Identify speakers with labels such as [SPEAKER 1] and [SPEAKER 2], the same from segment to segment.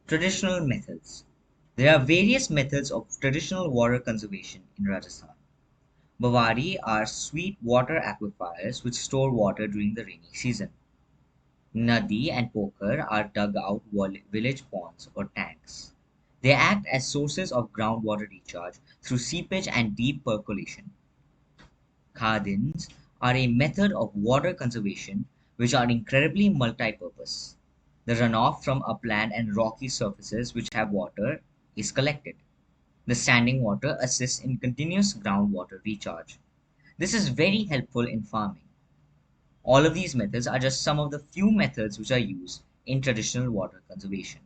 [SPEAKER 1] Traditional methods. There are various methods of traditional water conservation in Rajasthan. Bawari are sweet water aquifers which store water during the rainy season. Nadi and Pokhar are dug out village ponds or tanks. They act as sources of groundwater recharge through seepage and deep percolation. Khadins are a method of water conservation which are incredibly multi-purpose. The runoff from upland and rocky surfaces which have water is collected. The standing water assists in continuous groundwater recharge. This is very helpful in farming. All of these methods are just some of the few methods which are used in traditional water conservation.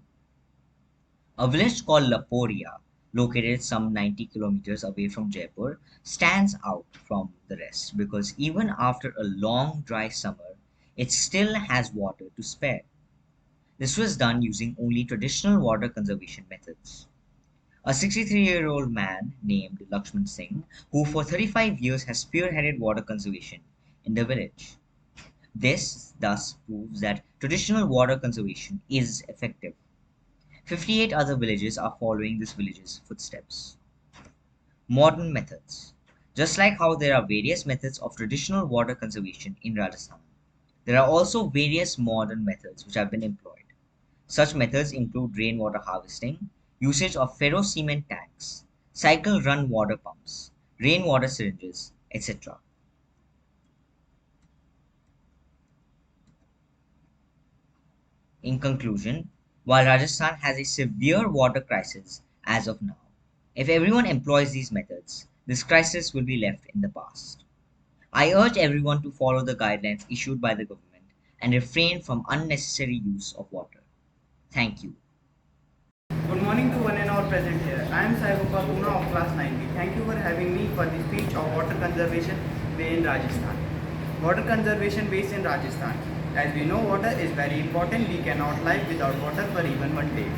[SPEAKER 1] A village called Laporia, located some 90 kilometers away from Jaipur, stands out from the rest because even after a long dry summer, it still has water to spare. This was done using only traditional water conservation methods. A 63-year-old man named Lakshman Singh, who for 35 years has spearheaded water conservation in the village. This thus proves that traditional water conservation is effective. 58 other villages are following this village's footsteps. Modern methods. Just like how there are various methods of traditional water conservation in Rajasthan, there are also various modern methods which have been employed. Such methods include rainwater harvesting, usage of ferrocement tanks, cycle run water pumps, rainwater syringes, etc. In conclusion, while Rajasthan has a severe water crisis as of now, if everyone employs these methods, this crisis will be left in the past. I urge everyone to follow the guidelines issued by the government and refrain from unnecessary use of water. Thank you.
[SPEAKER 2] Good morning to one and all present here. I am Sai Gopal Puna of class 9B. Thank you for having me for the speech of water conservation way in Rajasthan. Water conservation ways in Rajasthan. As we know, water is very important. We cannot live without water for even one day.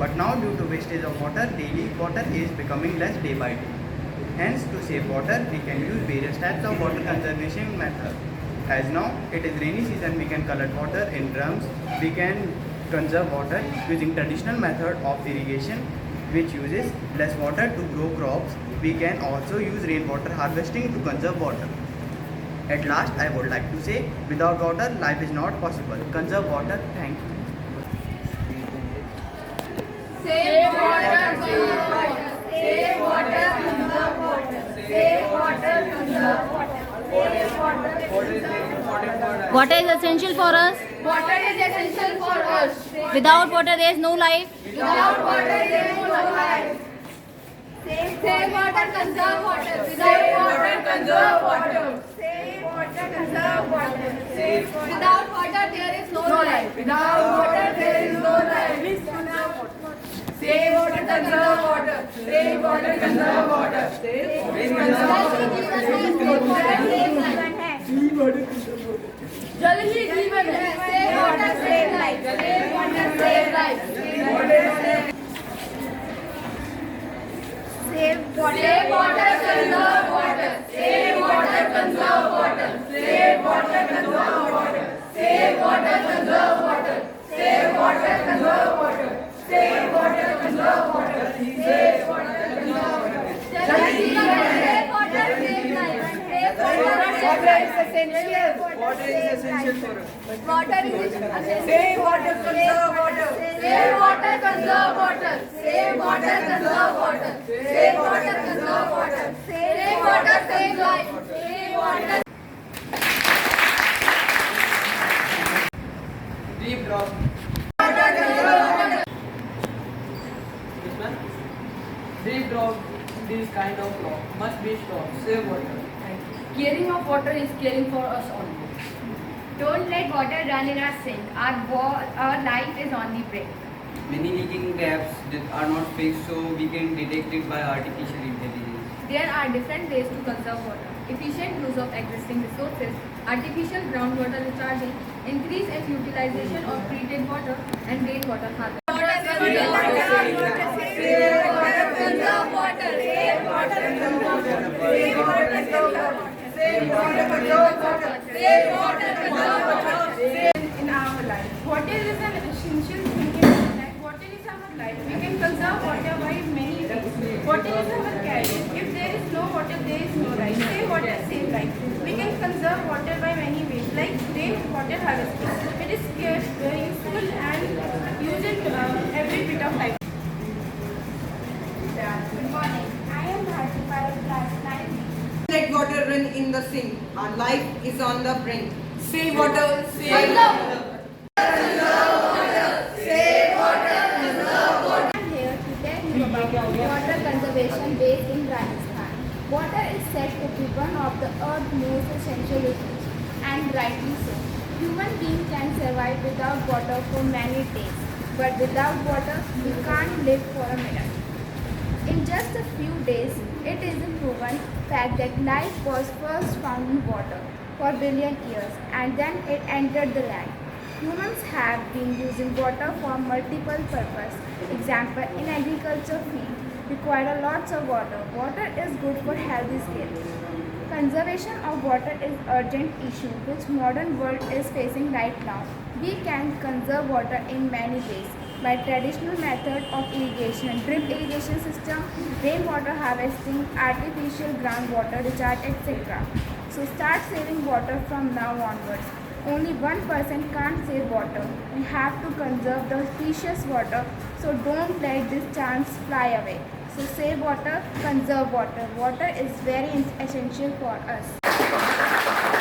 [SPEAKER 2] But now, due to wastage of water, daily water is becoming less day by day. Hence, to save water, we can use various types of water conservation methods. As now it is rainy season, we can collect water in drums. We can conserve water using traditional method of irrigation, which uses less water to grow crops. We can also use rainwater harvesting to conserve water. At last, I would like to say, without water, life is not possible. Conserve water. Thank you.
[SPEAKER 3] Save water, conserve water. Save water, conserve water. Save water, conserve water. Save water, conserve water.
[SPEAKER 4] Water is essential for us.
[SPEAKER 3] Water is essential for us.
[SPEAKER 4] Without water, there is no life.
[SPEAKER 3] Without water, there is no life. Save water, conserve water. Save water, conserve water. Save water, conserve water. Without water, there is no life. Without water, there is no life. Save water, conserve water. Save water, conserve water. जल ही जीवन है. Save water, save life. Save water, save life. Save water, conserve water. Save water, conserve water. Save water, conserve water. Save water, conserve water. Save water, conserve water. Save water, conserve water. Save water, conserve water. Jal jeevan hai. Save water, save life. Save water, save life. Water is essential for us. Water is essential. Save water, conserve water. Save water, conserve water. Save water, conserve water. Save water, conserve water. Save water, save life. Save water.
[SPEAKER 2] Deep drop. Deep drop. This kind of law must be stopped. Save water.
[SPEAKER 5] Caring of water is caring for us only.
[SPEAKER 6] Don't let water run in our sink. Our life is on the brink.
[SPEAKER 7] Many leaking taps that are not fixed, so we can detect it by artificial intelligence.
[SPEAKER 5] There are different ways to conserve water. Efficient use of existing resources, artificial groundwater recharging, increase in utilization of treated water, and rainwater harvesting.
[SPEAKER 3] In our life, water is an essential thing in our life.
[SPEAKER 5] Water is our life. We can conserve water by many ways. Water is our carrier. If there is no water, there is no life. Save water, save life. We can conserve water by many ways, like rainwater harvesting. It is scarce, useful, and used in every bit of life.
[SPEAKER 6] Good morning. I am Harshita of class 9B.
[SPEAKER 3] Let water run in the sink. Our life is on the brink. Save water, save
[SPEAKER 6] I am here to tell you about water conservation based in Rajasthan. Water is said to be one of the earth's most essential resources, and rightly so. Human beings can survive without water for many days, but without water, we can't live for a minute. In just a few days, it is a proven fact that life was first found in water for billion years, and then it entered the land. Humans have been using water for multiple purposes. Example, in agriculture field, require lots of water. Water is good for healthy skin. Conservation of water is urgent issue which modern world is facing right now. We can conserve water in many ways by traditional method of irrigation, drip irrigation system, rainwater harvesting, artificial groundwater recharge, etc. So start saving water from now onwards. Only 1% can't save water. We have to conserve the precious water, so don't let this chance fly away. So save water, conserve water. Water is very essential for us.